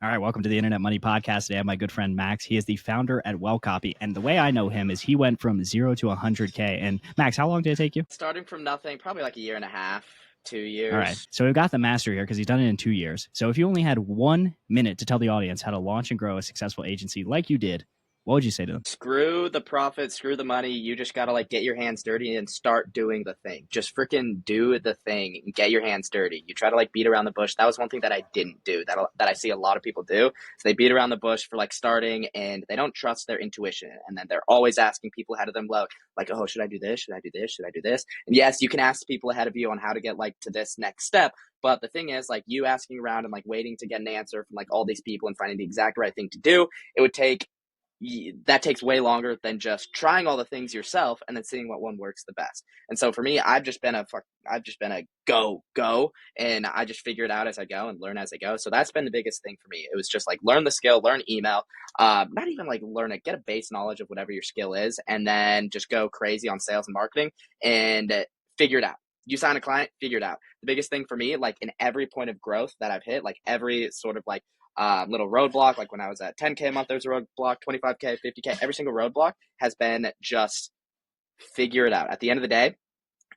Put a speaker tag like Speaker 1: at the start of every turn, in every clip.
Speaker 1: All right, welcome to the Internet Money Podcast. Today I have my good friend Max. He is the founder at Well Copy, and the way I know him is he went from 0 to 100K. And Max, how long did it take you?
Speaker 2: Starting from nothing, probably like a year and a half, 2
Speaker 1: All right,
Speaker 2: years.
Speaker 1: so we've got the master here because he's done it in 2 years. So if you only had 1 minute to tell the audience how to launch and grow a successful agency like you did, what would you say to them?
Speaker 2: Screw the profit, screw the money. You just got to like get your hands dirty and start doing the thing. Just freaking do the thing and get your hands dirty. You try to like beat around the bush. That was one thing that I didn't do that I see a lot of people do. So they beat around the bush for like starting and they don't trust their intuition. And then they're always asking people ahead of them like, oh, should I do this? Should I do this? Should I do this? And yes, you can ask people ahead of you on how to get like to this next step. But the thing is, like, you asking around and like waiting to get an answer from like all these people and finding the exact right thing to do, that takes way longer than just trying all the things yourself and then seeing what one works the best. And so for me, I've just been a go, and I just figure it out as I go and learn as I go. So that's been the biggest thing for me. It was just like learn the skill, learn email, not even like learn it, get a base knowledge of whatever your skill is, and then just go crazy on sales and marketing and figure it out. You sign a client, figure it out. The biggest thing for me, like in every point of growth that I've hit, like every sort of like little roadblock, like when I was at 10K a month, there's a roadblock, 25K, 50K, every single roadblock has been just figure it out. At the end of the day,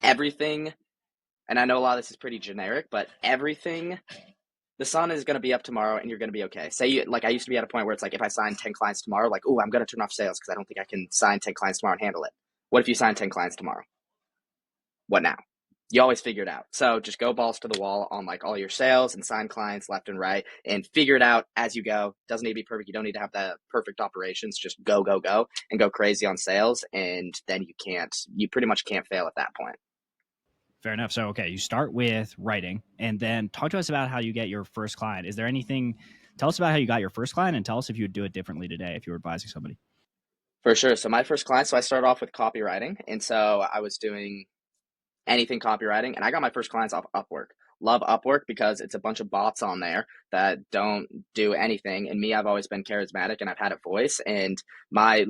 Speaker 2: everything, and I know a lot of this is pretty generic, but everything, the sun is going to be up tomorrow and you're going to be okay. Like I used to be at a point where it's like, if I sign 10 clients tomorrow, like, oh, I'm going to turn off sales because I don't think I can sign 10 clients tomorrow and handle it. What if you sign 10 clients tomorrow? What now? You always figure it out. So just go balls to the wall on like all your sales and sign clients left and right and figure it out as you go. Doesn't need to be perfect. You don't need to have the perfect operations. Just go and go crazy on sales. And then you pretty much can't fail at that point.
Speaker 1: Fair enough. So, okay, you start with writing and then talk to us about how you get your first client. Is there anything, tell us about how you got your first client and tell us if you would do it differently today if you were advising somebody.
Speaker 2: For sure. So my first client, I started off with copywriting. And so I was doing anything copywriting, and I got my first clients off Upwork. Love Upwork because it's a bunch of bots on there that don't do anything. And me, I've always been charismatic and I've had a voice. And I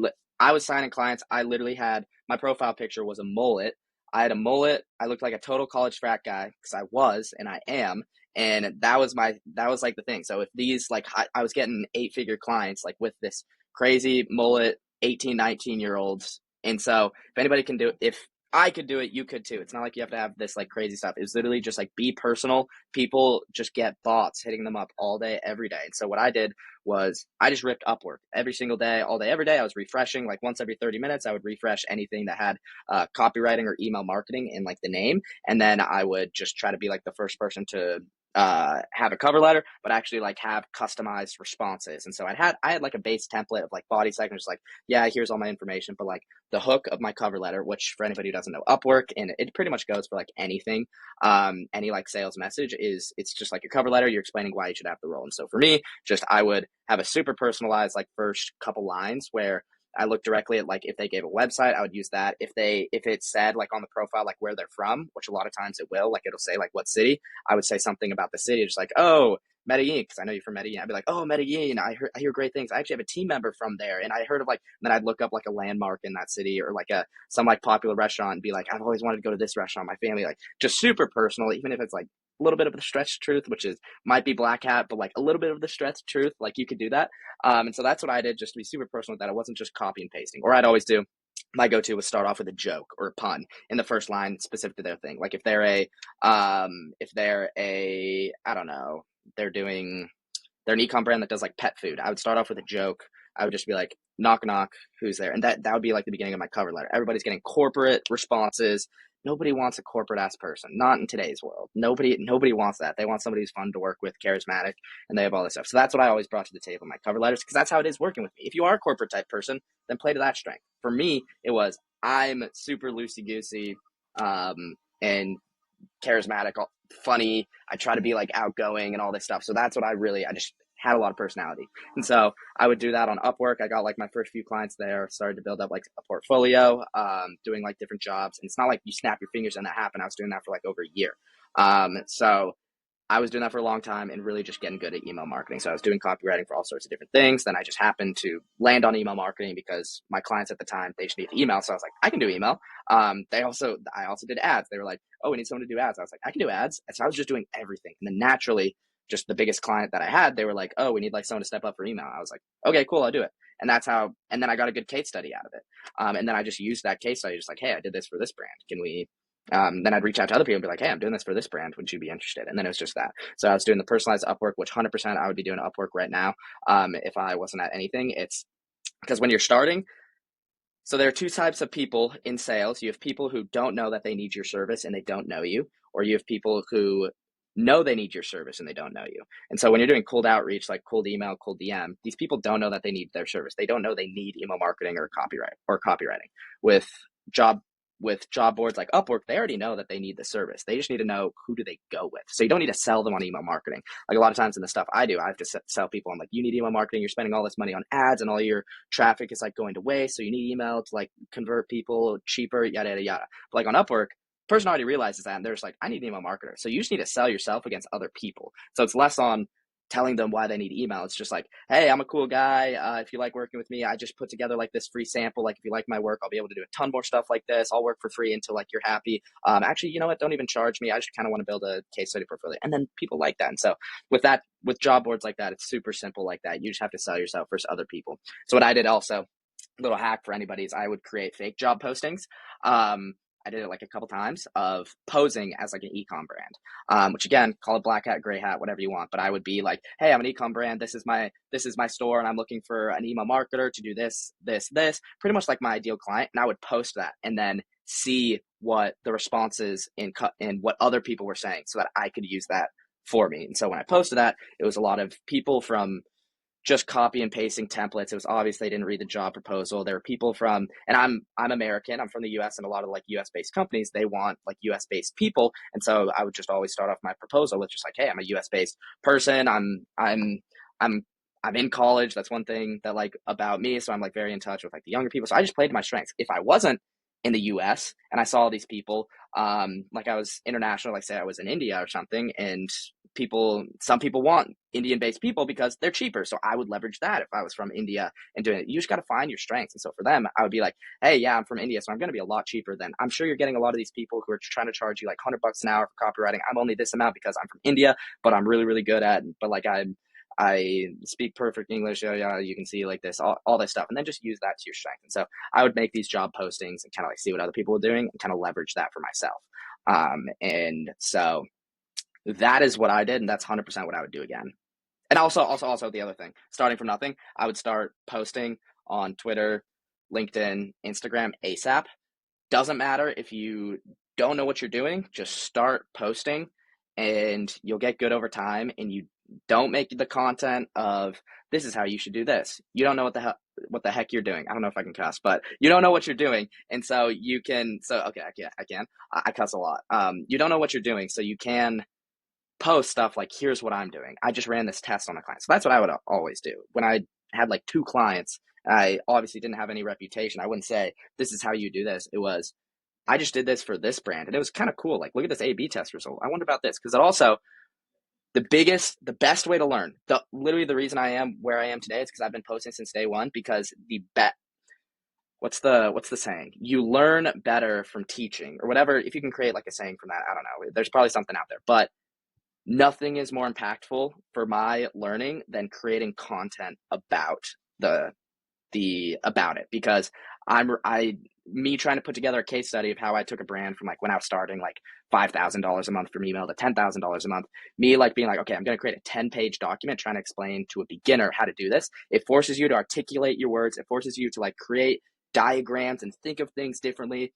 Speaker 2: was signing clients. I literally had my profile picture was a mullet. I had a mullet. I looked like a total college frat guy because I was and I am. And that was like the thing. So if these like I was getting 8-figure clients like with this crazy mullet 18, 19-year-olds. And so if anybody can do it, if I could do it, you could too. It's not like you have to have this like crazy stuff. It's literally just like be personal. People just get bots hitting them up all day, every day. And so what I did was I just ripped Upwork every single day, all day, every day. I was refreshing like once every 30 minutes. I would refresh anything that had copywriting or email marketing in like the name. And then I would just try to be like the first person to have a cover letter, but actually like have customized responses. And so I had like a base template of like body segments, like, yeah, here's all my information, but like the hook of my cover letter, which for anybody who doesn't know, Upwork, and it pretty much goes for like anything, any like sales message it's just like your cover letter, you're explaining why you should have the role. And so for me, just I would have a super personalized like first couple lines where I look directly at like if they gave a website, I would use that. If it said like on the profile like where they're from, which a lot of times it will, like it'll say like what city, I would say something about the city, just like, oh, Medellin, because I know you're from Medellin. I'd be like, oh, Medellin, I hear great things. I actually have a team member from there, and I heard of like. And then I'd look up like a landmark in that city or like some like popular restaurant and be like, I've always wanted to go to this restaurant. My family, like, just super personal, even if it's like a little bit of the stretched truth, which is might be black hat, but like a little bit of the stretched truth, like you could do that. And so that's what I did, just to be super personal with that. It wasn't just copy and pasting. Or I'd always do, my go-to was start off with a joke or a pun in the first line specific to their thing. Like if they're I don't know, they're an e-com brand that does like pet food, I would start off with a joke. I would just be like, knock, knock, who's there? And that would be like the beginning of my cover letter. Everybody's getting corporate responses. Nobody wants a corporate ass person, not in today's world. Nobody wants that. They want somebody who's fun to work with, charismatic, and they have all this stuff. So that's what I always brought to the table in my cover letters, because that's how it is working with me. If you are a corporate type person, then play to that strength. For me, it was I'm super loosey-goosey and charismatic, funny. I try to be like outgoing and all this stuff. So that's what I just had a lot of personality. And so I would do that on Upwork. I got like my first few clients there, started to build up like a portfolio, doing like different jobs. And it's not like you snap your fingers and that happened. I was doing that for like over a year. So I was doing that for a long time and really just getting good at email marketing. So I was doing copywriting for all sorts of different things. Then I just happened to land on email marketing because my clients at the time, they just needed email. So I was like, I can do email. I also did ads. They were like, oh, we need someone to do ads. I was like, I can do ads. And so I was just doing everything. And then naturally, just the biggest client that I had, they were like, oh, we need like someone to step up for email. I was like, okay, cool, I'll do it. And that's how, and then I got a good case study out of it. And then I just used that case study, just like, hey, I did this for this brand. Can we, then I'd reach out to other people and be like, hey, I'm doing this for this brand. Would you be interested? And then it was just that. So I was doing the personalized Upwork, which 100% I would be doing Upwork right now. If I wasn't at anything, it's because when you're starting, so there are two types of people in sales. You have people who don't know that they need your service and they don't know you, or you have people who know they need your service and they don't know you. And so when you're doing cold outreach, like cold email, cold DM, these people don't know that they need their service. They don't know they need email marketing or copywriting. With job with job boards like Upwork, they already know that they need the service. They just need to know who do they go with. So you don't need to sell them on email marketing. Like a lot of times in the stuff I do, I have to sell people. I'm like, you need email marketing. You're spending all this money on ads and all your traffic is like going to waste. So you need email to like convert people cheaper, yada, yada, yada. But like on Upwork, the person already realizes that and they're just like, I need an email marketer. So you just need to sell yourself against other people. So it's less on telling them why they need email. It's just like, hey, I'm a cool guy. If you like working with me, I just put together like this free sample. Like if you like my work, I'll be able to do a ton more stuff like this. I'll work for free until like you're happy. Actually, you know what? Don't even charge me. I just kind of want to build a case study portfolio. And then people like that. And so with job boards like that, it's super simple like that. You just have to sell yourself versus other people. So what I did also, little hack for anybody, is I would create fake job postings. I did it like a couple times of posing as like an ecom brand, which again, call it black hat, gray hat, whatever you want. But I would be like, hey, I'm an ecom brand. This is my store, and I'm looking for an email marketer to do this, pretty much like my ideal client. And I would post that and then see what the responses in what other people were saying, so that I could use that for me. And so when I posted that, it was a lot of people from just copy and pasting templates. It was obvious they didn't read the job proposal. There were people from, and I'm American, I'm from the US, and a lot of like US based companies, they want like US based people. And so I would just always start off my proposal with just like, hey, I'm a US based person. I'm in college. That's one thing that like about me. So I'm like very in touch with like the younger people. So I just played to my strengths. If I wasn't in the US and I saw these people, like I was international, like say I was in India or something, and some people want Indian based people because they're cheaper. So I would leverage that if I was from India and doing it. You just got to find your strengths. And so for them, I would be like, hey, yeah, I'm from India, so I'm going to be a lot cheaper than, I'm sure you're getting a lot of these people who are trying to charge you like $100 an hour for copywriting. I'm only this amount because I'm from India, but I'm really, really good at, but like I speak perfect English. Yeah, you can see like this, all this stuff, and then just use that to your strength. And so I would make these job postings and kind of like see what other people were doing and kind of leverage that for myself. And so that is what I did, and that's 100% what I would do again. And also the other thing, starting from nothing, I would start posting on Twitter, LinkedIn, Instagram ASAP. Doesn't matter if you don't know what you're doing, just start posting and you'll get good over time. And you don't make the content of this is how you should do this. You don't know what the heck you're doing. I don't know if I can cuss, but you don't know what you're doing. And so you can, okay, I can. I cuss a lot. You don't know what you're doing, so you can post stuff like, here's what I'm doing. I just ran this test on a client. So that's what I would always do. When I had like 2 clients, I obviously didn't have any reputation. I wouldn't say, this is how you do this. It was, I just did this for this brand. And it was kind of cool. Like, look at this A/B test result. I wonder about this. Because it also, the best way to learn, literally the reason I am where I am today is because I've been posting since day one. Because what's the saying? You learn better from teaching or whatever. If you can create like a saying from that, I don't know. There's probably something out there. But nothing is more impactful for my learning than creating content about about it, because me trying to put together a case study of how I took a brand from like when I was starting like $5,000 a month from email to $10,000 a month, me like being like, okay, I'm going to create a 10-page document trying to explain to a beginner how to do this. It forces you to articulate your words. It forces you to like create diagrams and think of things differently.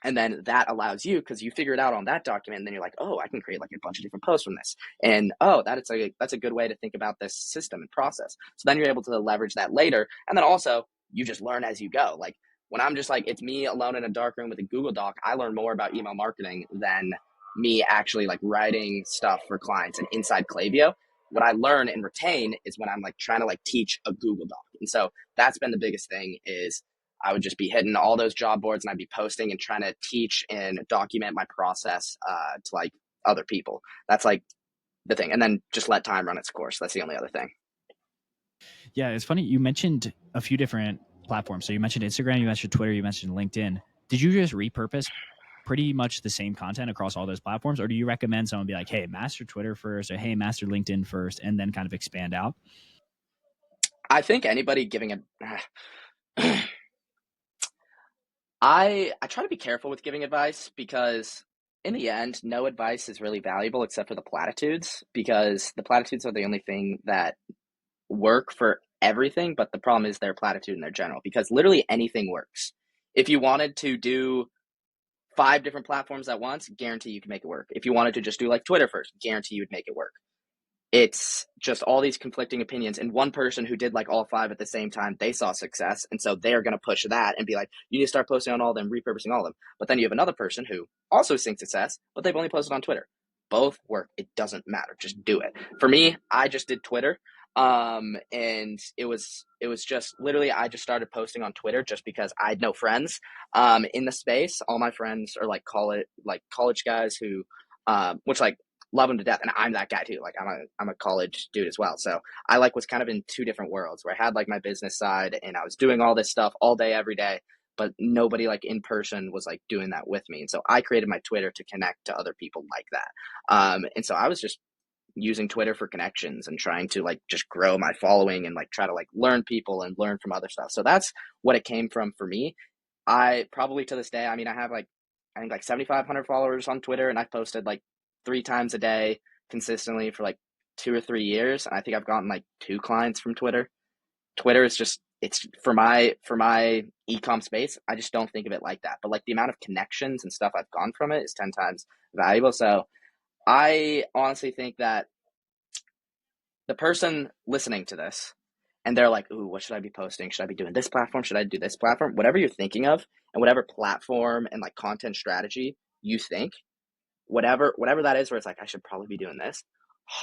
Speaker 2: And then that allows you, because you figure it out on that document, and then you're like, oh, I can create like a bunch of different posts from this. And that's a good way to think about this system and process. So then you're able to leverage that later. And then also you just learn as you go. Like when I'm just like, it's me alone in a dark room with a Google Doc, I learn more about email marketing than me actually like writing stuff for clients and inside Klaviyo. What I learn and retain is when I'm like trying to like teach a Google Doc. And so that's been the biggest thing, is I would just be hitting all those job boards and I'd be posting and trying to teach and document my process to like other people. That's like the thing. And then just let time run its course. That's the only other thing.
Speaker 1: Yeah, it's funny. You mentioned a few different platforms. So you mentioned Instagram, you mentioned Twitter, you mentioned LinkedIn. Did you just repurpose pretty much the same content across all those platforms, or do you recommend someone be like, hey, master Twitter first, or hey, master LinkedIn first, and then kind of expand out?
Speaker 2: I think anybody giving a I try to be careful with giving advice because in the end, no advice is really valuable except for the platitudes, because the platitudes are the only thing that work for everything, but the problem is they're platitude and they're general because literally anything works. If you wanted to do 5 different platforms at once, guarantee you can make it work. If you wanted to just do like Twitter first, guarantee you would make it work. It's just all these conflicting opinions, and one person who did like all 5 at the same time, they saw success, and so they're going to push that and be like, you need to start posting on all of them, repurposing all of them. But then you have another person who also seeing success, but they've only posted on Twitter. Both work. It doesn't matter. Just do it. For me, I just did Twitter. And it was just literally, I just started posting on Twitter just because I had no friends in the space. All my friends are like college guys who which like love them to death, and I'm that guy too. Like I'm a college dude as well, so I like was kind of in 2 different worlds where I had like my business side and I was doing all this stuff all day every day, but nobody like in person was like doing that with me. And so I created my Twitter to connect to other people like that. And so I was just using Twitter for connections and trying to like just grow my following and like try to like learn people and learn from other stuff. So that's what it came from for me. I probably to this day, I mean, I have like, I think like 7,500 followers on Twitter, and I've posted like 3 times a day consistently for like 2 or 3 years. And I think I've gotten like 2 clients from Twitter. Twitter is just, it's for my e-com space. I just don't think of it like that. But like the amount of connections and stuff I've gone from it is 10 times valuable. So I honestly think that the person listening to this and they're like, ooh, what should I be posting? Should I be doing this platform? Should I do this platform? Whatever you're thinking of and whatever platform and like content strategy you think, whatever that is, where it's like, I should probably be doing this,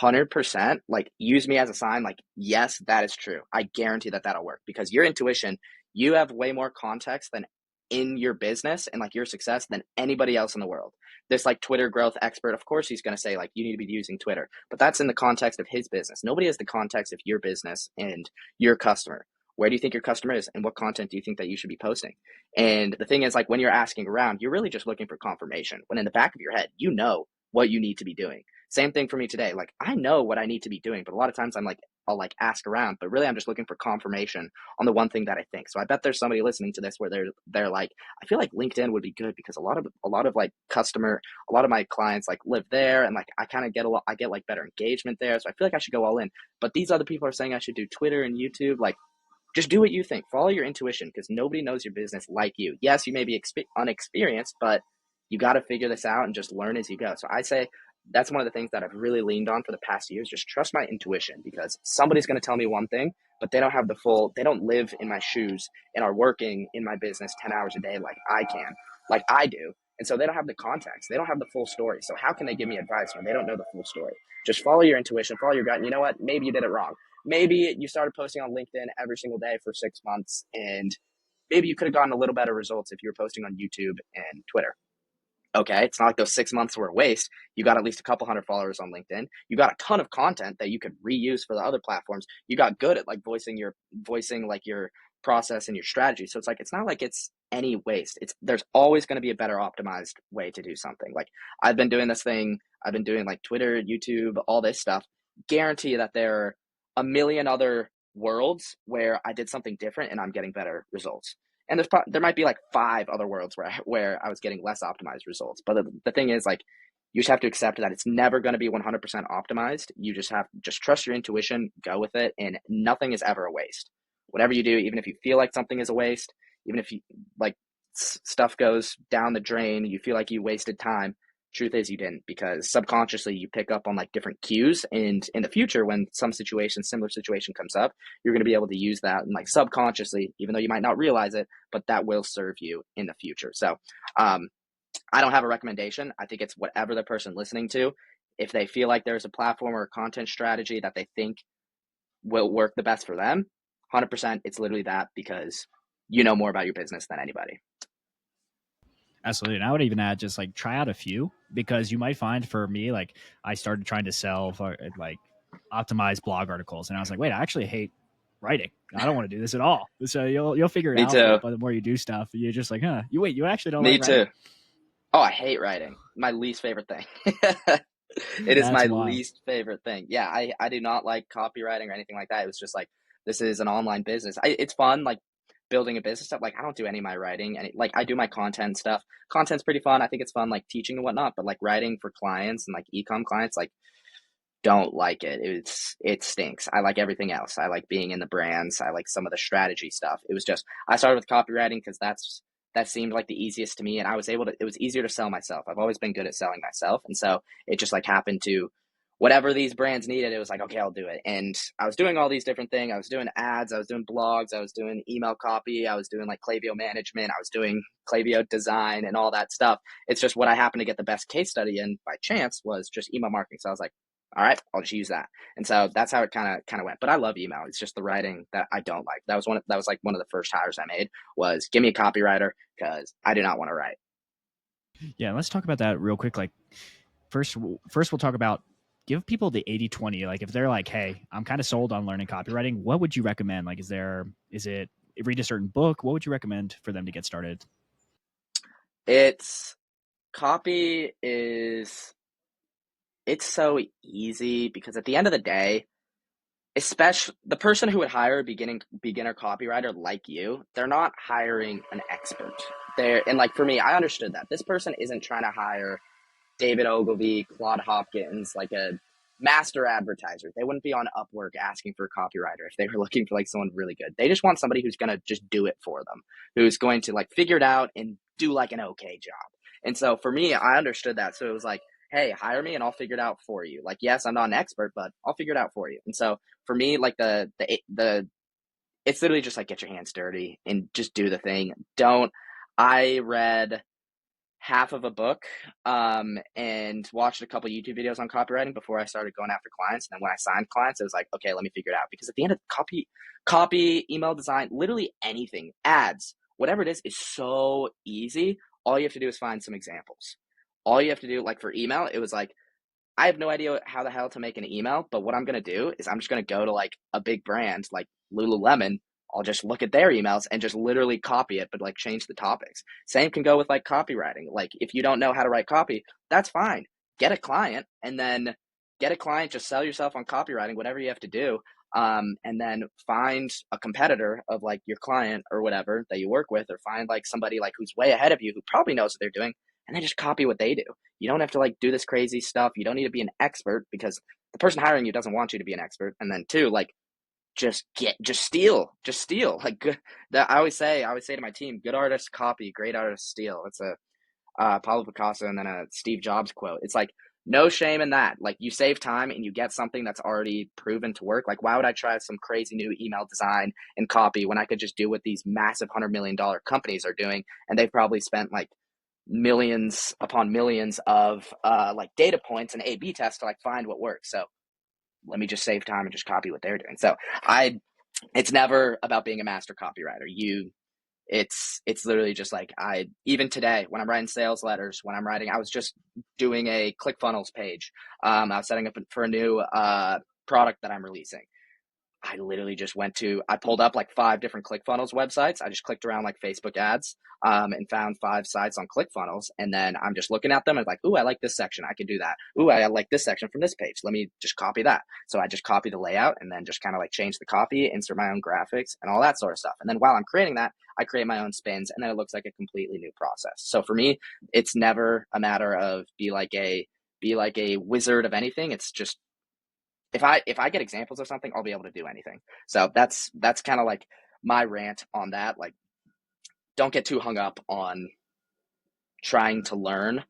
Speaker 2: 100%, like use me as a sign. Like, yes, that is true. I guarantee that that'll work because your intuition, you have way more context than in your business and like your success than anybody else in the world. This like Twitter growth expert, of course, he's going to say like, you need to be using Twitter, but that's in the context of his business. Nobody has the context of your business and your customer. Where do you think your customer is and what content do you think that you should be posting? And the thing is, like, when you're asking around, you're really just looking for confirmation when in the back of your head, you know what you need to be doing. Same thing for me today. Like, I know what I need to be doing, but a lot of times I'll like ask around, but really I'm just looking for confirmation on the one thing that I think. So I bet there's somebody listening to this where they're like, I feel like LinkedIn would be good because a lot of like a lot of my clients like live there, and like I kind of I get like better engagement there. So I feel like I should go all in. But these other people are saying I should do Twitter and YouTube. Like, just do what you think. Follow your intuition because nobody knows your business like you. Yes, you may be unexperienced, but you got to figure this out and just learn as you go. So I say that's one of the things that I've really leaned on for the past years. Just trust my intuition because somebody's going to tell me one thing, but they don't live in my shoes and are working in my business 10 hours a day like I do. And so they don't have the context. They don't have the full story. So how can they give me advice when they don't know the full story? Just follow your intuition, follow your gut. And you know what? Maybe you did it wrong. Maybe you started posting on LinkedIn every single day for 6 months, and maybe you could have gotten a little better results if you were posting on YouTube and Twitter. Okay, it's not like those 6 months were a waste. You got at least a couple hundred followers on LinkedIn. You got a ton of content that you could reuse for the other platforms. You got good at like voicing like your process and your strategy. So it's like it's not like it's any waste. There's always going to be a better optimized way to do something. Like I've been doing this thing. I've been doing like Twitter, YouTube, all this stuff. Guarantee that there are a million other worlds where I did something different and I'm getting better results. And there might be like 5 other worlds where I was getting less optimized results. But the thing is, like, you just have to accept that it's never going to be 100% optimized. You just trust your intuition, go with it, and nothing is ever a waste. Whatever you do, even if you feel like something is a waste, even if you like stuff goes down the drain, you feel like you wasted time. Truth is you didn't, because subconsciously you pick up on like different cues, and in the future when similar situation comes up, you're going to be able to use that and like subconsciously, even though you might not realize it, but that will serve you in the future. So I don't have a recommendation. I think it's whatever the person listening to, if they feel like there's a platform or a content strategy that they think will work the best for them, 100% it's literally that, because you know more about your business than anybody.
Speaker 1: Absolutely. And I would even add just like try out a few, because you might find, for me, like I started trying to sell for like optimized blog articles, and I was like, wait, I actually hate writing. I don't want to do this at all. So you'll figure it
Speaker 2: Me
Speaker 1: out.
Speaker 2: too.
Speaker 1: But the more you do stuff, you're just like, you actually don't
Speaker 2: Me
Speaker 1: like writing?
Speaker 2: too. Oh, I hate writing. My least favorite thing. It is
Speaker 1: That's
Speaker 2: my
Speaker 1: wild.
Speaker 2: least favorite thing. Yeah, I do not like copywriting or anything like that. It was just like, this is an online business. It's fun, like building a business stuff. Like, I don't do any of my writing, and like I do my content stuff. Content's pretty fun. I think it's fun, like teaching and whatnot. But like writing for clients and like ecom clients, like don't like it. It stinks. I like everything else. I like being in the brands. I like some of the strategy stuff. It was just I started with copywriting because that seemed like the easiest to me, and I was able to. It was easier to sell myself. I've always been good at selling myself, and so it just like happened to whatever these brands needed. It was like, okay, I'll do it. And I was doing all these different things. I was doing ads. I was doing blogs. I was doing email copy. I was doing like Klaviyo management. I was doing Klaviyo design and all that stuff. It's just what I happened to get the best case study in by chance was just email marketing. So I was like, all right, I'll just use that. And so that's how it kind of went. But I love email. It's just the writing that I don't like. That was like one of the first hires I made was give me a copywriter because I do not want to write.
Speaker 1: Yeah, let's talk about that real quick. Like first, first we'll talk about give people the 80-20. Like if they're like, hey, I'm kind of sold on learning copywriting, what would you recommend? Like, is it read a certain book? What would you recommend for them to get started?
Speaker 2: It's copy is it's so easy because at the end of the day, especially the person who would hire a beginner copywriter like you, they're not hiring an expert. They're and like for me, I understood that. This person isn't trying to hire David Ogilvy, Claude Hopkins, like a master advertiser. They wouldn't be on Upwork asking for a copywriter if they were looking for like someone really good. They just want somebody who's going to just do it for them, who's going to like figure it out and do like an okay job. And so for me, I understood that. So it was like, hey, hire me and I'll figure it out for you. Like, yes, I'm not an expert, but I'll figure it out for you. And so for me, like the it's literally just like get your hands dirty and just do the thing. Don't I read half of a book and watched a couple YouTube videos on copywriting before I started going after clients. And then when I signed clients, it was like, okay, let me figure it out. Because at the end of copy, email design, literally anything, ads, whatever it is so easy. All you have to do is find some examples. All you have to do, like for email, it was like, I have no idea how the hell to make an email, but what I'm going to do is I'm just going to go to like a big brand like Lululemon. I'll just look at their emails and just literally copy it, but like change the topics. Same can go with like copywriting. Like if you don't know how to write copy, that's fine. Get a client and then just sell yourself on copywriting, whatever you have to do. And then find a competitor of like your client or whatever that you work with, or find like somebody like who's way ahead of you who probably knows what they're doing, and then just copy what they do. You don't have to like do this crazy stuff. You don't need to be an expert because the person hiring you doesn't want you to be an expert. And then two, like just steal. Like that I always say to my team, good artists copy, great artists steal. It's a Pablo Picasso and then a Steve Jobs quote. It's like no shame in that. Like you save time and you get something that's already proven to work. Like why would I try some crazy new email design and copy when I could just do what these massive $100 million companies are doing, and they've probably spent like millions upon millions of like data points and A/B tests to like find what works. So let me just save time and just copy what they're doing. So I, it's never about being a master copywriter. It's literally just like even today when I'm writing sales letters, when I'm writing, I was just doing a ClickFunnels page. I was setting up for a new product that I'm releasing. I literally just I pulled up like 5 different ClickFunnels websites. I just clicked around like Facebook ads and found 5 sites on ClickFunnels. And then I'm just looking at them and like, ooh, I like this section. I can do that. Ooh, I like this section from this page. Let me just copy that. So I just copy the layout and then just kind of like change the copy, insert my own graphics and all that sort of stuff. And then while I'm creating that, I create my own spins and then it looks like a completely new process. So for me, it's never a matter of be like a wizard of anything. It's just if I get examples of something, I'll be able to do anything. So that's kind of like my rant on that. Like, don't get too hung up on trying to learn.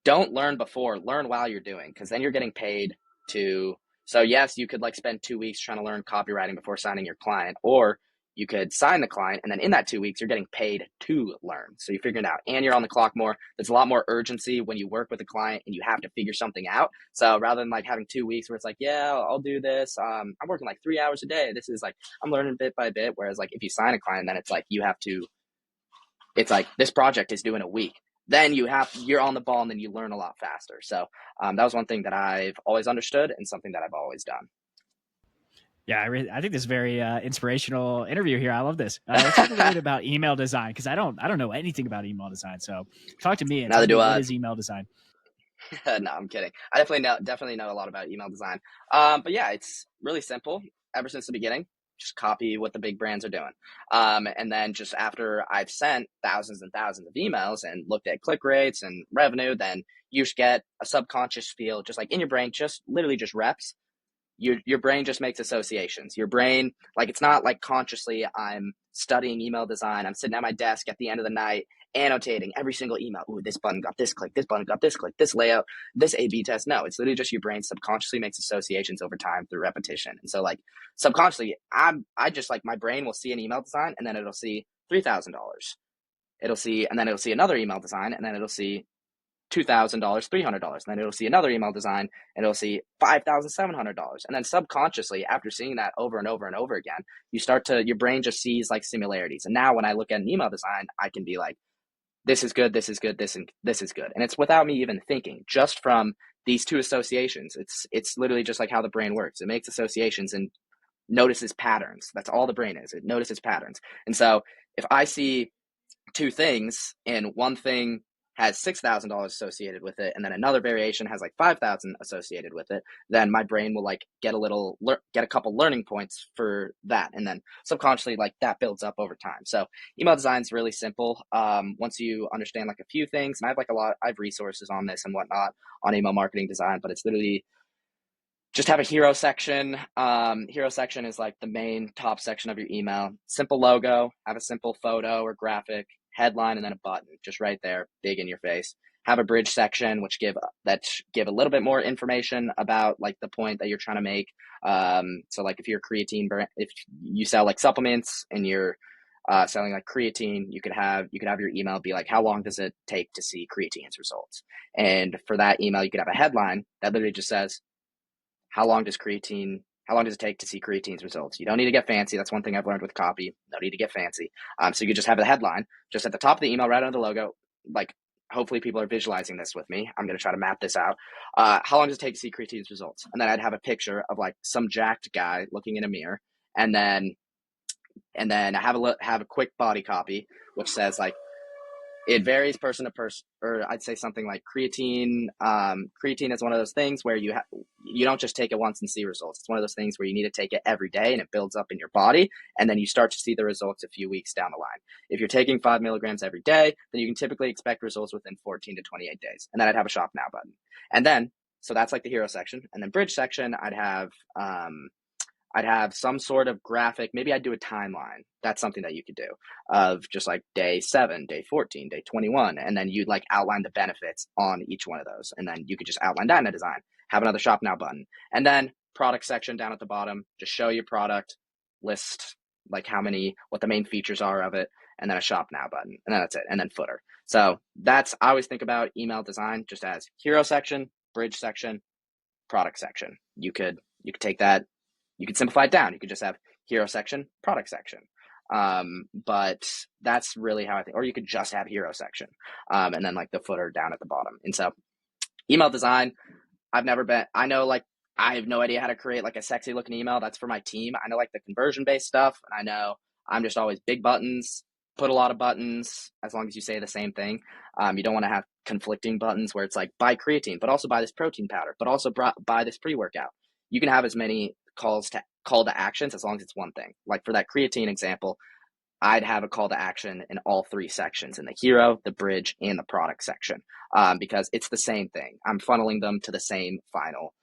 Speaker 2: Don't learn before, learn while you're doing, because then you're getting paid to. So yes, you could like spend 2 weeks trying to learn copywriting before signing your client, or you could sign the client and then in that 2 weeks you're getting paid to learn. So you're figuring it out and you're on the clock more. There's a lot more urgency when you work with a client and you have to figure something out. So rather than like having 2 weeks where it's like, yeah, I'll do this. I'm working like 3 hours a day. This is like I'm learning bit by bit. Whereas like if you sign a client, then it's like you have to. It's like this project is due in a week. Then you're on the ball and then you learn a lot faster. So that was one thing that I've always understood and something that I've always done.
Speaker 1: Yeah, I think this is a very inspirational interview here. I love this. Let's talk a little bit about email design because I don't know anything about email design. So talk to me and
Speaker 2: Neither
Speaker 1: tell me
Speaker 2: do
Speaker 1: what
Speaker 2: I.
Speaker 1: is email design.
Speaker 2: No, I'm kidding. I definitely know a lot about email design. But yeah, it's really simple. Ever since the beginning, just copy what the big brands are doing. And then just after I've sent thousands and thousands of emails and looked at click rates and revenue, then you just get a subconscious feel, just like in your brain, just literally just reps. Your brain just makes associations. Your brain, like, it's not like consciously I'm studying email design. I'm sitting at my desk at the end of the night annotating every single email. Ooh, this button got this click, this button got this click, this layout, this A/B test. No, it's literally just your brain subconsciously makes associations over time through repetition. And so, like, subconsciously, I just, like, my brain will see an email design and then it'll see $3,000. And then it'll see another email design and then it'll see $2,000, $300, and then it'll see another email design and it'll see $5,700. And then subconsciously, after seeing that over and over and over again, your brain just sees like similarities. And now when I look at an email design, I can be like, this is good, this is good, this is good. And it's without me even thinking, just from these two associations. It's literally just like how the brain works. It makes associations and notices patterns. That's all the brain is. It notices patterns. And so if I see two things and one thing has $6,000 associated with it and then another variation has like 5,000 associated with it, then my brain will like get a couple learning points for that, and then subconsciously like that builds up over time. So email design is really simple. Once you understand like a few things, and I have resources on this and whatnot on email marketing design, but it's literally just have a hero section. Hero section is like the main top section of your email. Simple logo, have a simple photo or graphic, headline, and then a button just right there, big in your face. Have a bridge section, which give a little bit more information about like the point that you're trying to make. So like if you're a creatine brand, if you sell like supplements and you're selling like creatine, you could have your email be like, how long does it take to see creatine's results? And for that email, you could have a headline that literally just says, how long does it take to see creatine's results? You don't need to get fancy. That's one thing I've learned with copy. No need to get fancy. So you could just have a headline just at the top of the email, right under the logo. Like, hopefully people are visualizing this with me. I'm going to try to map this out. How long does it take to see creatine's results? And then I'd have a picture of like some jacked guy looking in a mirror. And then I have a quick body copy, which says like, it varies person to person, or I'd say something like creatine. Creatine is one of those things where you don't just take it once and see results. It's one of those things where you need to take it every day and it builds up in your body, and then you start to see the results a few weeks down the line. If you're taking 5 milligrams every day, then you can typically expect results within 14 to 28 days. And then I'd have a shop now button. And then, so that's like the hero section. And then bridge section, I'd have some sort of graphic. Maybe I'd do a timeline. That's something that you could do, of just like day 7, day 14, day 21. And then you'd like outline the benefits on each one of those. And then you could just outline that in a design, have another shop now button. And then product section down at the bottom, just show your product, list like what the main features are of it, and then a shop now button. And then that's it. And then footer. So I always think about email design just as hero section, bridge section, product section. You could take that. You could simplify it down. You could just have hero section, product section. But that's really how I think, or you could just have hero section, and then like the footer down at the bottom. And so email design, I know like, I have no idea how to create like a sexy looking email. That's for my team. I know like the conversion based stuff. And I know I'm just always big buttons, put a lot of buttons as long as you say the same thing. You don't want to have conflicting buttons where it's like buy creatine, but also buy this protein powder, but also buy this pre-workout. You can have as many call to actions as long as it's one thing. Like for that creatine example, I'd have a call to action in all three sections, in the hero, the bridge, and the product section, because it's the same thing. I'm funneling them to the same final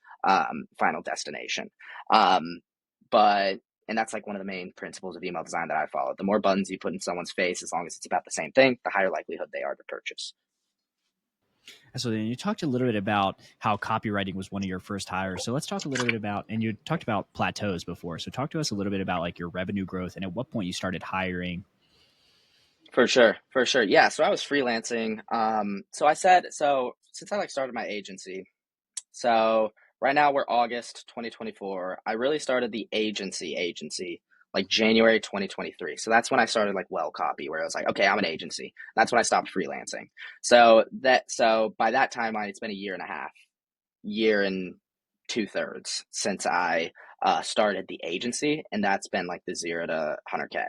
Speaker 2: destination. But and that's like one of the main principles of email design that I follow. The more buttons you put in someone's face, as long as it's about the same thing, the higher likelihood they are to purchase.
Speaker 1: So then you talked a little bit about how copywriting was one of your first hires. So let's talk a little bit about, and you talked about plateaus before. So talk to us a little bit about like your revenue growth and at what point you started hiring.
Speaker 2: For sure, for sure. Yeah, so I was freelancing. So since I like started my agency, so right now we're August 2024. I really started the agency like January 2023. So that's when I started like Well Copy, where I was like, okay, I'm an agency. That's when I stopped freelancing. So by that timeline, it's been a year and a half, year and 2/3 since I started the agency, and that's been like the 0 to 100K.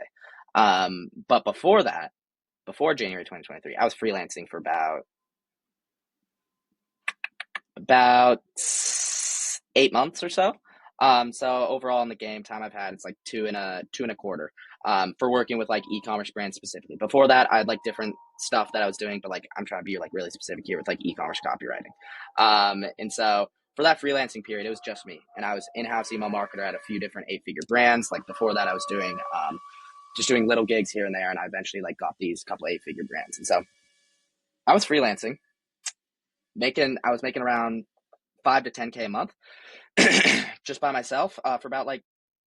Speaker 2: But before that, before January 2023, I was freelancing for about 8 months or so. So overall in the game time I've had, it's like two and a quarter, for working with like e-commerce brands specifically. Before that, I had like different stuff that I was doing, but like I'm trying to be like really specific here with like e-commerce copywriting. And so for that freelancing period, it was just me, and I was in-house email marketer at a few different 8-figure brands. Like before that, I was doing just doing little gigs here and there, and I eventually like got these couple 8-figure brands. And so I was freelancing, I was making around 5 to 10K a month just by myself, for about like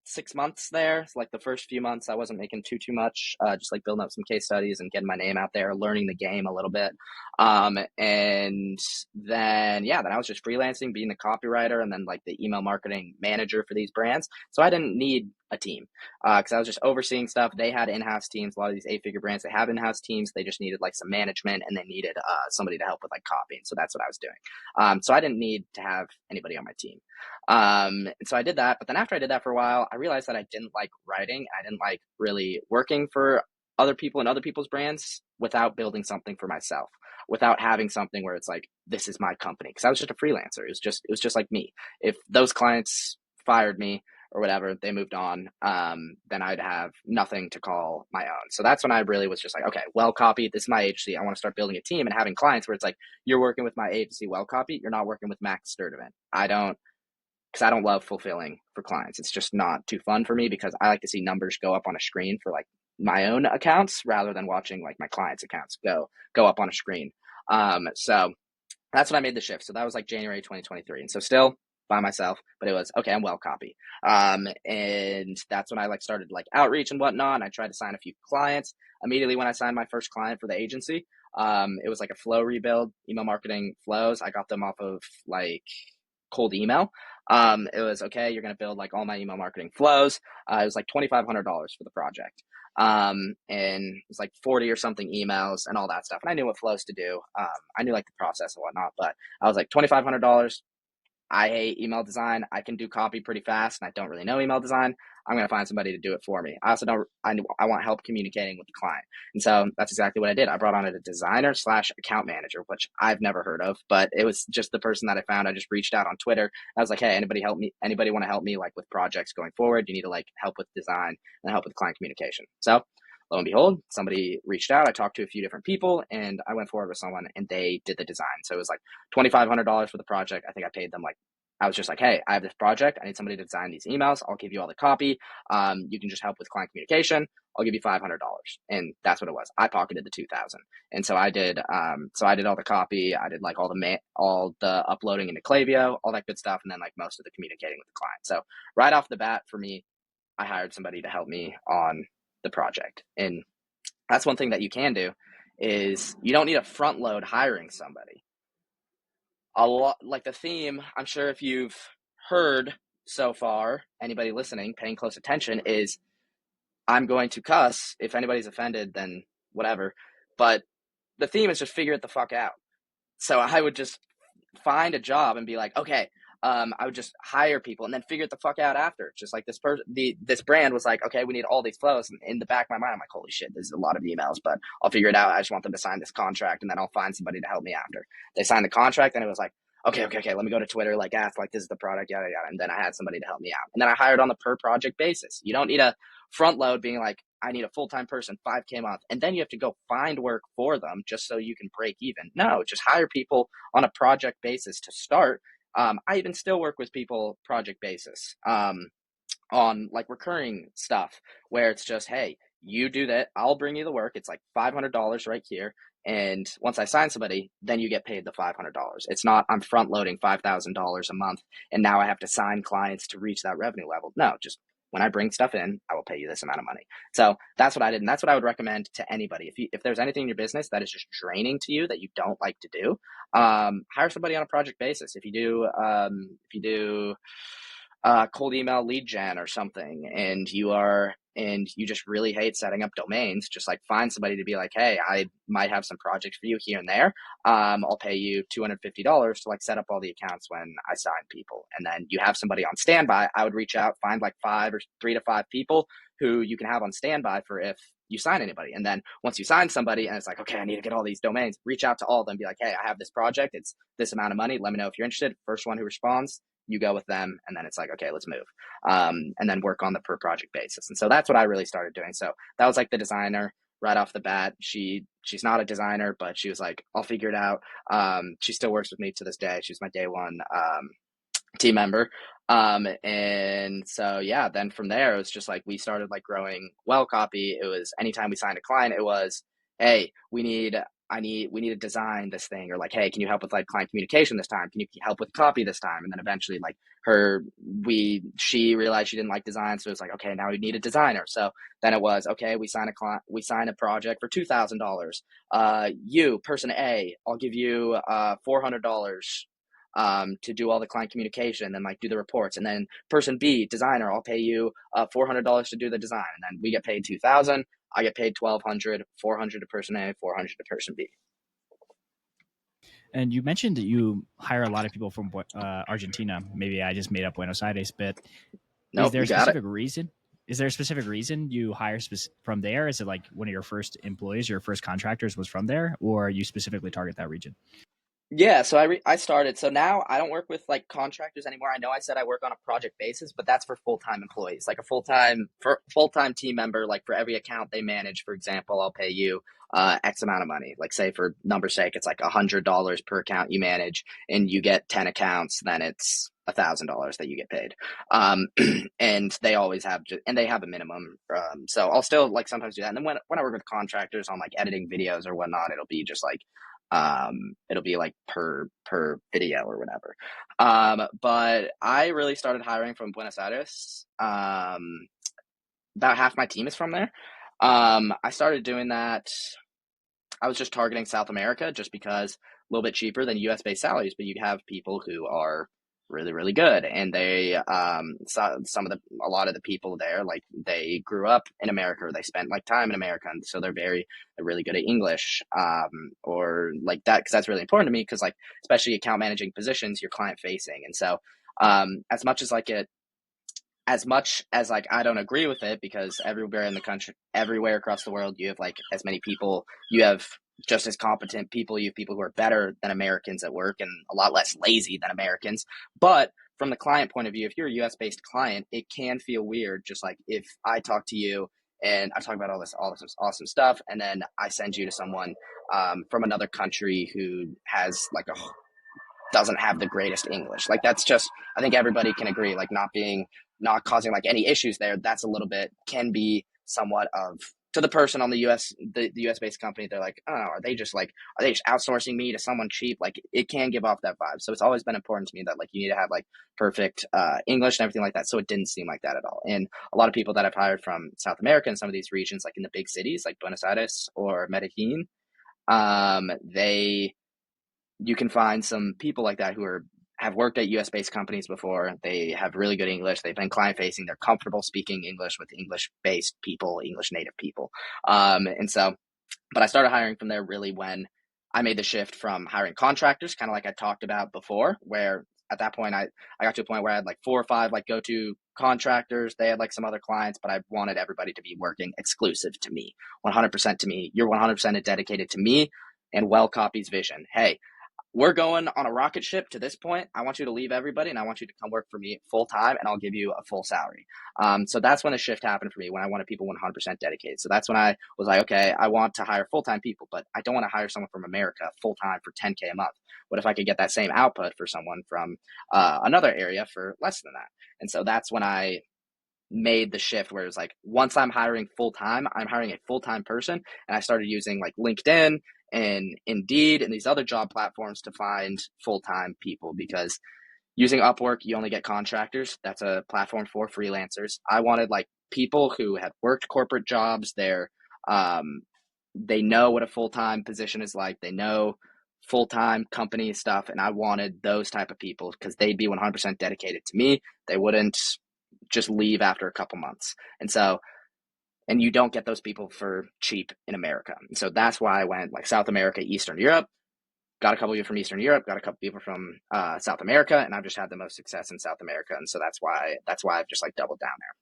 Speaker 2: 6 months there. So like the first few months I wasn't making too much, just like building up some case studies and getting my name out there, learning the game a little bit. And then I was just freelancing, being the copywriter and then like the email marketing manager for these brands. So I didn't need a team, because I was just overseeing stuff. They had in-house teams. A lot of these 8-figure brands, they have in-house teams. They just needed like some management, and they needed somebody to help with like copying. So that's what I was doing. So I didn't need to have anybody on my team. And so I did that. But then after I did that for a while, I realized that I didn't like writing. I didn't like really working for other people and other people's brands without building something for myself, without having something where it's like, this is my company. Because I was just a freelancer. It was just like me. If those clients fired me or whatever, they moved on, then I'd have nothing to call my own. So that's when I really was just like, okay, well copy, this is my agency. I want to start building a team and having clients where it's like, you're working with my agency, well copy, you're not working with Max Sturtevant. Because I don't love fulfilling for clients. It's just not too fun for me, because I like to see numbers go up on a screen for like my own accounts rather than watching like my clients' accounts go up on a screen. So that's when I made the shift. So that was like January 2023. And so still by myself, but it was okay, I'm well copy. And that's when I like started like outreach and whatnot. And I tried to sign a few clients. Immediately when I signed my first client for the agency, it was like a flow rebuild, email marketing flows. I got them off of like cold email. It was okay, you're going to build like all my email marketing flows. It was like $2,500 for the project. And it was like 40 or something emails and all that stuff. And I knew what flows to do. I knew like the process and whatnot, but I was like $2,500. I hate email design. I can do copy pretty fast, and I don't really know email design. I'm going to find somebody to do it for me. I also don't, I want help communicating with the client. And so that's exactly what I did. I brought on a designer slash account manager, which I've never heard of, but it was just the person that I found. I just reached out on Twitter. I was like, hey, anybody help me? Anybody want to help me like with projects going forward? You need to like help with design and help with client communication. So lo and behold, somebody reached out. I talked to a few different people, and I went forward with someone, and they did the design. So it was like $2,500 for the project. I think I paid them like, I was just like, hey, I have this project. I need somebody to design these emails. I'll give you all the copy. You can just help with client communication. I'll give you $500. And that's what it was. I pocketed the 2,000. And so I did, all the copy. I did like all the uploading into Klaviyo, all that good stuff. And then like most of the communicating with the client. So right off the bat for me, I hired somebody to help me on the project. And that's one thing that you can do, is you don't need a front load hiring somebody. A lot like the theme, I'm sure if you've heard so far, anybody listening, paying close attention, is I'm going to cuss. If anybody's offended, then whatever. But the theme is just figure it the fuck out. So I would just find a job and be like, okay, I would just hire people and then figure it the fuck out after. Just like this brand was like, okay, we need all these flows. And in the back of my mind, I'm like, holy shit, this is a lot of emails, but I'll figure it out. I just want them to sign this contract, and then I'll find somebody to help me after. They signed the contract, and it was like, okay, let me go to Twitter, like ask, like, this is the product, yada, yada. And then I had somebody to help me out. And then I hired on the per project basis. You don't need a front load being like, I need a full-time person, 5K a month. And then you have to go find work for them just so you can break even. No, just hire people on a project basis to start. I even still work with people project basis, on like recurring stuff where it's just, hey, you do that, I'll bring you the work. It's like $500 right here. And once I sign somebody, then you get paid the $500. It's not I'm front loading $5,000 a month and now I have to sign clients to reach that revenue level. No, just when I bring stuff in, I will pay you this amount of money. So that's what I did. And that's what I would recommend to anybody. If there's anything in your business that is just draining to you that you don't like to do, hire somebody on a project basis. If you do cold email lead gen or something, and you are and you just really hate setting up domains, just like find somebody to be like, hey, I might have some projects for you here and there. I'll pay you $250 to like set up all the accounts when I sign people. And then you have somebody on standby. I would reach out, find like 3 to 5 people who you can have on standby for if you sign anybody. And then once you sign somebody and it's like, okay, I need to get all these domains, reach out to all of them, be like, hey, I have this project. It's this amount of money. Let me know if you're interested. First one who responds, you go with them. And then it's like, okay, let's move. And then work on the per project basis. And so that's what I really started doing. So that was like the designer right off the bat. She's not a designer, but she was like, I'll figure it out. She still works with me to this day. She's my day one team member. And so, yeah, then from there, it was just like, we started like growing well copy. It was anytime we signed a client, it was, hey, we need to design this thing, or like, hey, can you help with like client communication this time? Can you help with copy this time? And then eventually like she realized she didn't like design. So it was like, okay, now we need a designer. So then it was, okay, we sign a project for $2,000. You, person A, I'll give you $400 to do all the client communication and like do the reports. And then person B, designer, I'll pay you $400 to do the design. And then we get paid 2,000. I get paid 1,200, 400 to person A, 400 to person B.
Speaker 1: And you mentioned that you hire a lot of people from Argentina. Maybe I just made up Buenos Aires, but is
Speaker 2: Nope,
Speaker 1: there a
Speaker 2: you got it.
Speaker 1: specific reason? Is there a specific reason you hire from there? Is it like one of your first employees, your first contractors was from there, or you specifically target that region?
Speaker 2: Yeah, so I started. So now I don't work with like contractors anymore. I know I said I work on a project basis, but that's for full-time employees, like a full-time team member. Like for every account they manage, for example, I'll pay you X amount of money. Like say for number's sake, it's like $100 per account you manage, and you get 10 accounts, then it's $1,000 that you get paid. And they always have, and they have a minimum. So I'll still like sometimes do that. And then when I work with contractors on like editing videos or whatnot, it'll be just like it'll be like per video or whatever. But I really started hiring from Buenos Aires. About half my team is from there. I started doing that. I was just targeting South America just because a little bit cheaper than US based salaries, but you have people who are really, really good. And they, a lot of the people there, like they grew up in America, or they spent like time in America. And so they're really good at English, or like that. Cause that's really important to me. Cause like, especially account managing positions, you're client facing. And so, as much as like I don't agree with it, because everywhere in the country, everywhere across the world, you have like as many people, you have just as competent people, you have people who are better than Americans at work and a lot less lazy than Americans. But from the client point of view, if you're a US based client, it can feel weird. Just like if I talk to you and I talk about all this awesome stuff, and then I send you to someone from another country who has like doesn't have the greatest English. Like that's just, I think everybody can agree, like not causing like any issues there. That's a little bit, can be somewhat of, to the person on the US based company, they're like, oh, are they just outsourcing me to someone cheap? Like it can give off that vibe. So it's always been important to me that like you need to have like perfect English and everything like that. So it didn't seem like that at all. And a lot of people that I've hired from South America and some of these regions, like in the big cities, like Buenos Aires or Medellin, you can find some people like that who have worked at US based companies before. They have really good English. They've been client facing. They're comfortable speaking English with English based people, English native people. And so, but I started hiring from there really when I made the shift from hiring contractors, kind of like I talked about before, where at that point I got to a point where I had like 4 or 5 like go-to contractors. They had like some other clients, but I wanted everybody to be working exclusive to me, 100% to me. You're 100% dedicated to me and Well Copy's vision. Hey, we're going on a rocket ship to this point. I want you to leave everybody and I want you to come work for me full time, and I'll give you a full salary. So that's when the shift happened for me, when I wanted people 100% dedicated. So that's when I was like, okay, I want to hire full-time people, but I don't want to hire someone from America full-time for 10K a month. What if I could get that same output for someone from another area for less than that? And so that's when I made the shift where it was like, once I'm hiring full-time, I'm hiring a full-time person. And I started using like LinkedIn and Indeed and these other job platforms to find full-time people, because using Upwork, you only get contractors. That's a platform for freelancers. I wanted like people who have worked corporate jobs. They know what a full-time position is like. They know full-time company stuff. And I wanted those type of people because they'd be 100% dedicated to me. They wouldn't just leave after a couple months. And so and you don't get those people for cheap in America. So that's why I went like South America, Eastern Europe, got a couple people from Eastern Europe, got a couple people from South America, and I've just had the most success in South America. And so that's why I've just like doubled down there.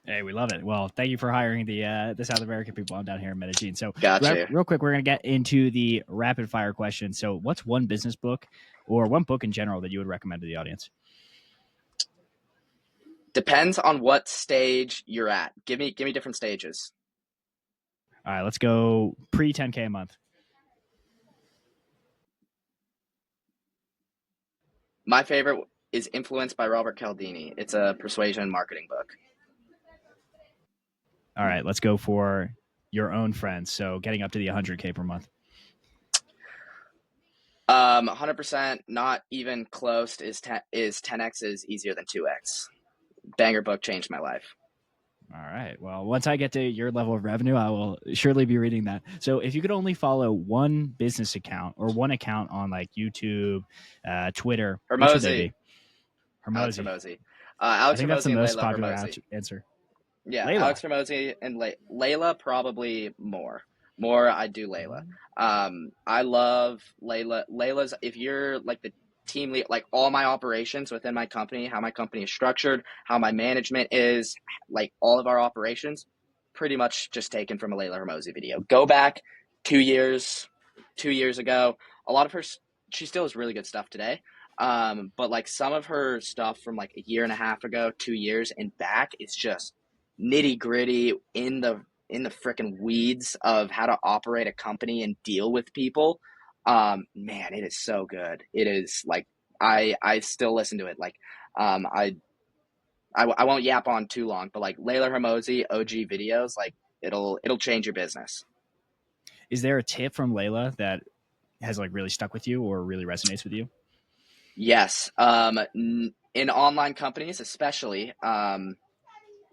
Speaker 1: Hey, we love it. Well, thank you for hiring the South American people. I'm down here in Medellin. So,
Speaker 2: Gotcha.
Speaker 1: real quick, we're gonna get into the rapid fire questions. So, what's one business book or one book in general that you would recommend to the audience?
Speaker 2: Depends on what stage you're at. Give me different stages.
Speaker 1: All right, let's go pre 10K a month.
Speaker 2: My favorite is Influence by Robert Cialdini. It's a persuasion marketing book.
Speaker 1: All right, let's go for your own friends. So, getting up to the 100K per month.
Speaker 2: 100%, not even close. Is 10x is easier than 2x. Banger book, changed my life.
Speaker 1: All right. Well, once I get to your level of revenue, I will surely be reading that. So, if you could only follow one business account or one account on like YouTube, Twitter, which would they be?
Speaker 2: Alex
Speaker 1: Hormozy.
Speaker 2: Hormozy.
Speaker 1: I
Speaker 2: Alex
Speaker 1: think that's the
Speaker 2: Hormozy and
Speaker 1: most
Speaker 2: Layla
Speaker 1: popular
Speaker 2: Hormozy.
Speaker 1: answer.
Speaker 2: Yeah,
Speaker 1: Layla.
Speaker 2: Alex Hormozy and Layla probably more. I do Layla. I love Layla. Layla's, if you're like the team lead, like all my operations within my company, how my company is structured, how my management is, like all of our operations, pretty much just taken from a Layla Hormozy video. Go back 2 years ago. A lot of her, she still has really good stuff today. But like some of her stuff from like a year and a half ago, 2 years and back, it's just nitty gritty in the freaking weeds of how to operate a company and deal with people. Man, it is so good. It is like I still listen to it. Like I won't yap on too long, but like Layla Hormozy OG videos, like it'll change your business.
Speaker 1: Is there a tip from Layla that has like really stuck with you or really resonates with you?
Speaker 2: Yes. In online companies, especially,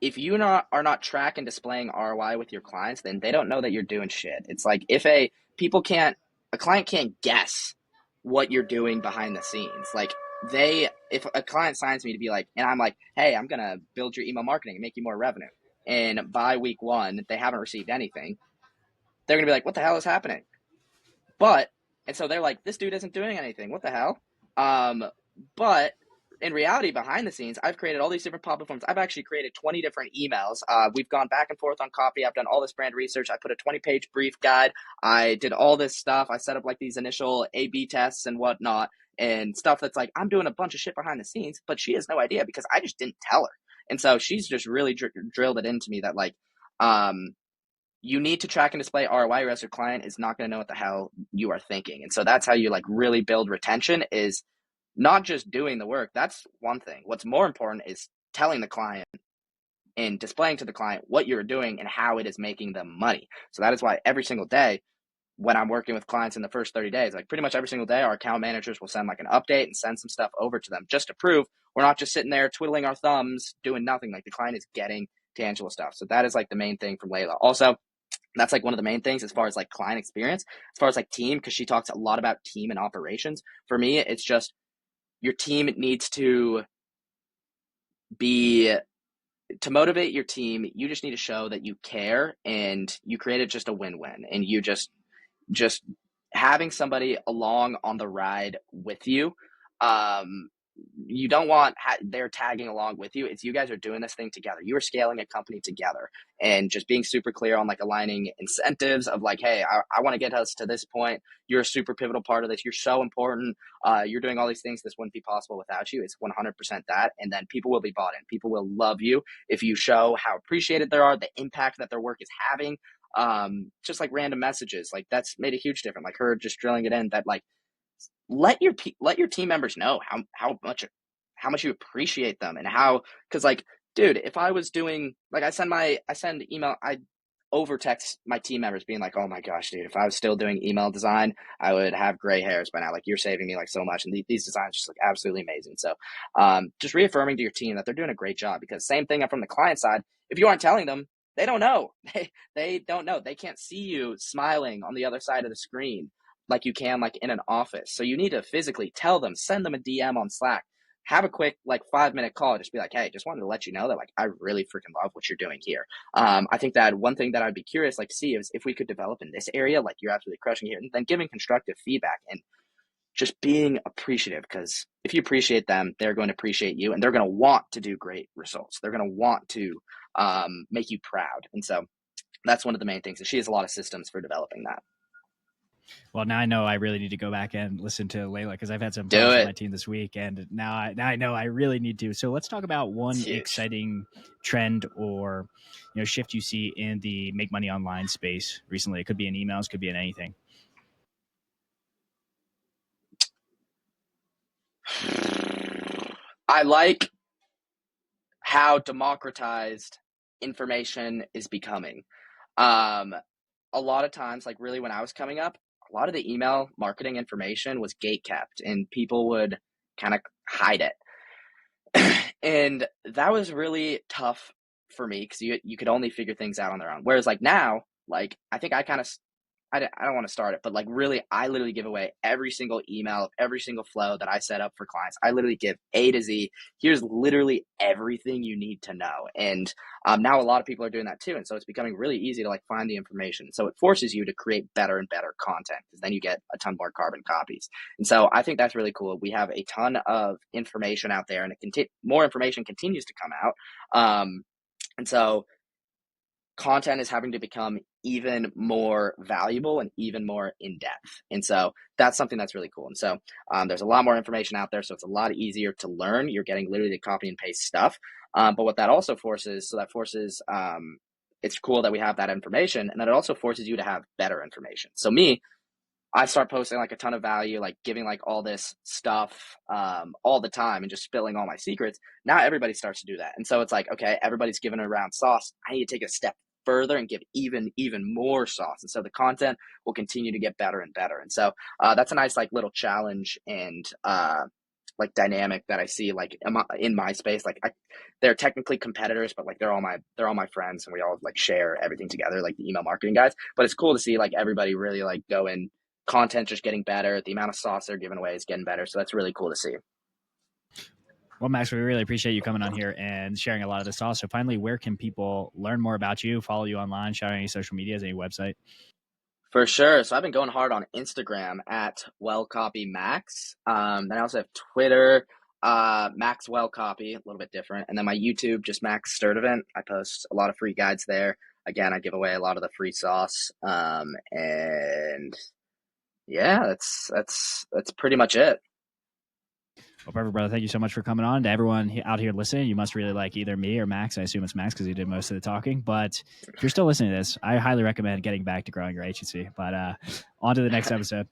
Speaker 2: if you are not tracking displaying ROI with your clients, then they don't know that you're doing shit. It's like if a client can't guess what you're doing behind the scenes. Like if a client signs me to be like, and I'm like, hey, I'm gonna build your email marketing and make you more revenue, and by week one they haven't received anything, they're gonna be like, what the hell is happening? But and so they're like, this dude isn't doing anything. What the hell? Um, but in reality, behind the scenes, I've created all these different pop-up forms. I've actually created 20 different emails. We've gone back and forth on copy. I've done all this brand research. I put a 20-page brief guide. I did all this stuff. I set up like these initial A/B tests and whatnot and stuff that's like, I'm doing a bunch of shit behind the scenes, but she has no idea because I just didn't tell her. And so she's just really drilled it into me that like, you need to track and display ROI or else your client is not going to know what the hell you are thinking. And so that's how you like really build retention, is not just doing the work. That's one thing. What's more important is telling the client and displaying to the client what you're doing and how it is making them money. So that is why every single day when I'm working with clients in the first 30 days, like pretty much every single day, our account managers will send like an update and send some stuff over to them just to prove we're not just sitting there twiddling our thumbs doing nothing. Like the client is getting tangible stuff. So that is like the main thing from Layla. Also, that's like one of the main things as far as like client experience, as far as like team, because she talks a lot about team and operations. For me, it's just your team needs to be, to motivate your team, you just need to show that you care and you created just a win-win, and you just having somebody along on the ride with you. You don't want they're tagging along with you. It's you guys are doing this thing together. You are scaling a company together, and just being super clear on like aligning incentives of like, hey, I want to get us to this point. You're a super pivotal part of this. You're so important. You're doing all these things. This wouldn't be possible without you. It's 100% that. And then people will be bought in. People will love you if you show how appreciated they are, the impact that their work is having. Just like random messages, like that's made a huge difference. Like her just drilling it in that like, let your team members know how much you appreciate them, and how, because like, dude, if I was doing like, I send email, I over text my team members being like, oh my gosh, dude, if I was still doing email design, I would have gray hairs by now. Like you're saving me like so much, and these designs just look absolutely amazing. So just reaffirming to your team that they're doing a great job, because same thing from the client side, if you aren't telling them, they don't know. They don't know. They can't see you smiling on the other side of the screen like you can like in an office. So you need to physically tell them, send them a DM on Slack, have a quick like 5 minute call. Just be like, hey, just wanted to let you know that like I really freaking love what you're doing here. I think that one thing that I'd be curious like to see is if we could develop in this area, like you're absolutely crushing here, and then giving constructive feedback and just being appreciative, because if you appreciate them, they're going to appreciate you, and they're going to want to do great results. They're going to want to make you proud. And so that's one of the main things. And she has a lot of systems for developing that.
Speaker 1: Well, now I know I really need to go back and listen to Layla because I've had some
Speaker 2: Do
Speaker 1: problems with
Speaker 2: it.
Speaker 1: my team this week, and now I know I really need to. So let's talk about
Speaker 2: It's
Speaker 1: one
Speaker 2: huge.
Speaker 1: exciting trend or shift you see in the make money online space recently. It could be in emails, could be in anything.
Speaker 2: I like how democratized information is becoming. Um, a lot of times, like really when I was coming up, a lot of the email marketing information was gate kept and people would kind of hide it. And that was really tough for me because you could only figure things out on their own. Whereas like now, like I think I kind of I don't want to start it, but like really, I literally give away every single email, every single flow that I set up for clients. I literally give A to Z. Here's literally everything you need to know. And now a lot of people are doing that too. And so it's becoming really easy to like find the information. So it forces you to create better and better content because then you get a ton more carbon copies. And so I think that's really cool. We have a ton of information out there, and more information continues to come out. And so content is having to become even more valuable and even more in depth. And so that's something that's really cool. And so there's a lot more information out there. So it's a lot easier to learn. You're getting literally the copy and paste stuff. But what that also forces, it's cool that we have that information. And then it also forces you to have better information. So I start posting like a ton of value, like giving like all this stuff all the time and just spilling all my secrets. Now everybody starts to do that. And so it's like, okay, everybody's giving around sauce. I need to take a step further and give even more sauce. And so the content will continue to get better and better. And so that's a nice like little challenge and like dynamic that I see like in my space. Like they're technically competitors, but like they're all my friends, and we all like share everything together, like the email marketing guys. But it's cool to see like everybody really like go in. Content just getting better. The amount of sauce they're giving away is getting better. So that's really cool to see.
Speaker 1: Well, Max, we really appreciate you coming on here and sharing a lot of this sauce. So finally, where can people learn more about you, follow you online, share any social medias, any website?
Speaker 2: For sure. So I've been going hard on Instagram at WellCopyMax. Then I also have Twitter, Max Wellcopy, a little bit different. And then my YouTube, just Max Sturtevant. I post a lot of free guides there. Again, I give away a lot of the free sauce. And yeah, that's pretty much it.
Speaker 1: Well, perfect, brother. Thank you so much for coming on. To everyone out here listening, you must really like either me or Max. I assume it's Max because he did most of the talking. But if you're still listening to this, I highly recommend getting back to growing your agency. But on to the next episode.